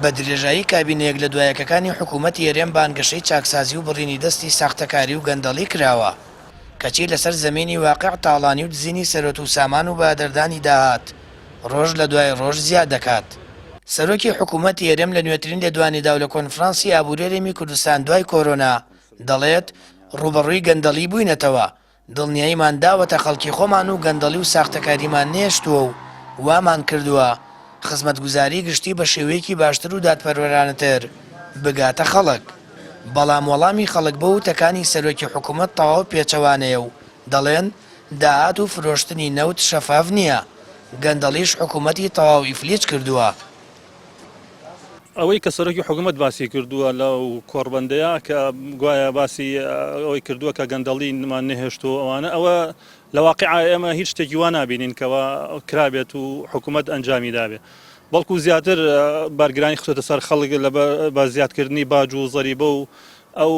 بە درێژایی کابینەیەک لە دوایەکەکانی حکوومەتی هێرێم بانگەشەی چاکسازی و بڕینی دەستی ساختەکاری و گەندەڵی کراوە کەچی لەسەر زەمینی واقع تاڵانی و دزینی سەرۆت و سامان و بادەردانی داهات ڕۆژ لە دوای ڕۆژ زیاد دەکات. سەرۆکی حکوومەتی هێرێم لە نوێترین لێدوانیدا و لە کۆنفرانسی ئابوورێرێمی کوردستان دوای کۆرۆنا دەڵێت ڕوبەڕووی گەندەڵی بووینەتەوە، دڵنیاییمان داوەتە خەڵکی خۆمان و گەندەڵی و ساختەکاریمان نێشتووە و وامان کردووە خزمەتگوزاری گشتی بە شێوەیەکی باشتر و دادپەروەرانەتر بگاتە خەڵک. بەڵام وەڵامی خەڵک بە وتەکانی سەرۆکی حکوومەت تەواو پێچەوانەیە و دەڵێن داهات و فرۆشتنی نەوت شەفاف نییە، گەندەڵیش حکوومەتی تەواو ئیفلیج کردووە. ئەوەی کە سەرۆکی حکوومەت باسی کردووە لەو کۆڕبەندەیە کە گوایە باسی ئەوەی کردووە کە گەندەڵینمان نەهێشتووە ئەوانە ئەوە لە واقعە ئێمە هیچ شتێکی وا نابینین کەەوە کرابێت و حکوومەت ئەنجامی دابێت، بەڵکو زیاتر بارگرانی خستۆتە سەر خەڵک لە بە زیادکردنی باج و زەریبە و ئەو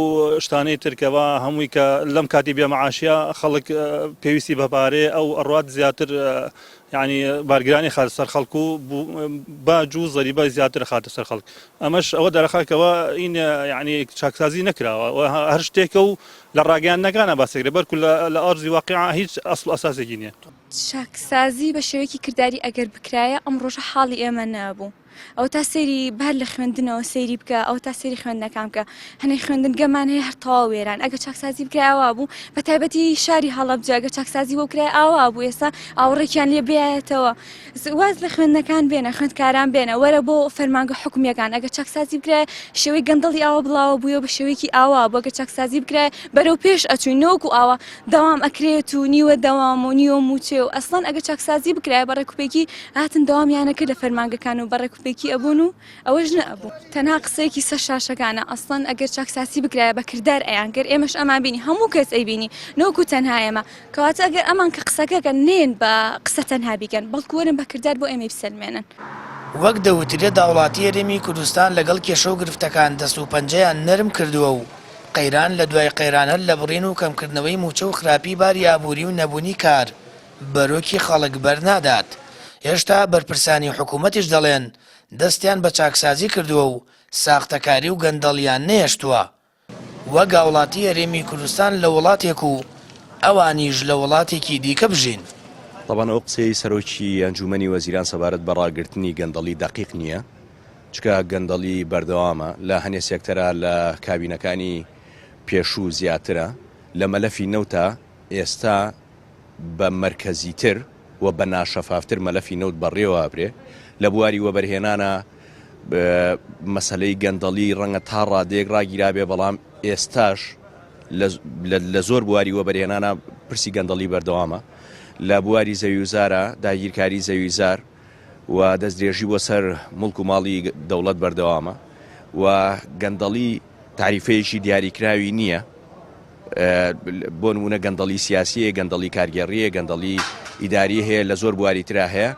شتانەی ترکەوە هەمووی کە لەم کاتی بێمەعاشیە خەڵک پێویستی بەپارێ ئەو ئەڕوات زیاتر یعنی بارگرانی خات سەر خەڵک و باج و زەریبە زیاتر خاتە سەر خەڵک. ئەمەش ئەوە دەرەخاکەوە ئین یعنی چاکسازی نەکراوە هەر شتێکە و لە ڕاگەیاندنەکانە باسێکرێ بەرکو لە ئەرزی واقعا هیچ ئەسڵ ئەساسێکی نییە. چاکسازی بە شێوەیەکی کردداری ئەگەر بکرایە ئەم ڕۆژە حاڵی ئێمە نەبوو. ئەو تا سێری بەر لە خوێندنەوە سەیری بکە ئەو تا سێری خوێندنەکان بکە هەنێ خوێندنگەمان هەیە هەر تەواو وێران ئەگە چاکسازی بکراوە بوو بە تایبەتی شاری هەڵەبجە ئەگە چاکسازی بۆ کرای ئاوا بوو ئێستا ئاوڕێکیان لێ بێتەوە واز لە خوێندنەکان بێنە خوێندکاران بێنە وەرە بۆ فەرمانگە حکومیەکان ئەگە چاکسازی بکرای شێوەی گەندەڵی ئاوا بڵاوە بووە بە شێوەیەکی ئاوا بۆ ئەگە چاکسازی بکرای بەرەو پێش ئەچووی نۆک و ئاوا دەوام ئەکرێت و نیوە دەوام و نیوە موچێ و ئەسڵەن ئەگە چاکسازی بکرای بەڕێکوپێکی هاتن دەوامیانەکە لە فەرمانگەکان و بەڕێکوپێکی ئەبوون و ئەوەش نەبوو تەنها قسەیەکی سەر شاشەکانە ئەسڵەن ئەگەر چاکساسی بکرایە بە کردار ئەیانگەر ئێمەش ئەمان بینی هەموو کەس ئەیبینی نۆکو تەنها ئێمە کەواتە ئەگەر ئەمان کە قسەکەکە نێن بە قسە تەنها بیکەن بەڵکو وەرن بە کردار بۆ ئێمە بسەلمێنن. وەک دەوترێت داوڵاتی هێرێمی کوردستان لەگەڵ کێشە و گرفتەکان دەست و پەنجەیان نەرم کردووە و قەیران لە دوای قەیرانە لە بڕین و کەمکردنەوەی موچە و خراپی باری ئابووری و نەبوونی کار بەرۆکی خەڵک بەرنادات. هێشتا بەرپرسانی حکوومەتیش دەڵێن دەستیان بە چاکسازی کردووە و ساختەکاری و گەندەڵیان نێشتووە. وەک وڵاتی هەرێمی کوردستان لە وڵاتێک و ئەوانیش لە وڵاتێکی دیکە بژین. طبعا ئەو قسەی سەرۆکی ئەنجومەنی وەزیران سەبارەت بە ڕاگررتنی گەندەڵی دەقیق نییە، چکە گەندەڵی بەردەوامە لە هەنێ سێکتەرە لە کابینەکانی پێشوو زیاترە لە مەلەفی نەوتە ئێستا بە مەرکەزیتر و بە ناشەفافتر مەلەفی نەوت بەڕێوە برێ لە بواری وەبەرهێنانە مەسەلەی گەندەڵی ڕەنگە تا ڕادێک ڕاگیرابێ بەڵام ئێستاش لە زۆر بواری وەبەرهێنانە پرسی گەندەڵی بەردەوامە لە بواری زەویوزارە داگیرکاری زەویزار و دەستدرێژی بۆ سەر مڵک و ماڵی دەوڵەت بەردەوامە و گەندەڵی تعریفەیەکی دیاریکراوی نییە بۆ نمونە گەندەڵی سیاسیە گەندەڵی کارگێڕیە گەندەڵی ئیداری هەیە لە زۆر بواری ترا هەیە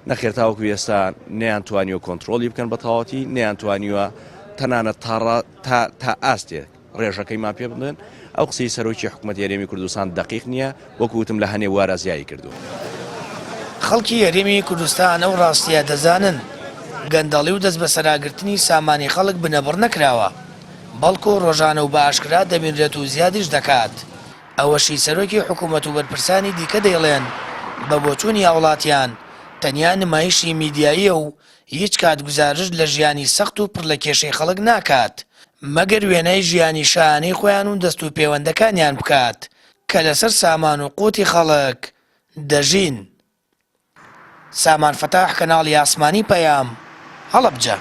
نەخێر تاوەکو ئێستا نەیانتوانیوە کۆنتترۆلی بکەن بە تەواوەتی نەیانتوانیوە تەنانەت تا ئاستێک ڕێژەکەیمان پێ بدەن. ئەو قسەی سەرۆکی حکوومەتی هەرێمی کوردستان دەقیق نییە وەکوتم لە هەنێ وارازیایی کردووە. خەڵکی هەرێمی کوردستان ئەو ڕاستیە دەزانن گەندەڵی و دەست بە سەراگرتنی سامانی خەڵک بنەبڕ نەکراوە بەڵکو ڕۆژانە و بە ئاشکرا دەبینرێت و زیادیش دەکات. ئەوەشی سەرۆکی حکوومەت و بەرپرسانی دیکە دەیڵێن بە بۆچوونی هاوڵاتیان تەنیا نمایشی میدیاییە و هیچ کات گزارش لە ژیانی سەخت و پڕ لە کێشەی خەڵک ناکات مەگەر وێنەی ژیانی شایانەی خۆیان و دەست و پەیوەندەکانیان بکات کە لەسەر سامان و قوتی خەڵک دەژین. سامان فەتاح کەناڵی ئاسمانی پەیام هەڵەبجە.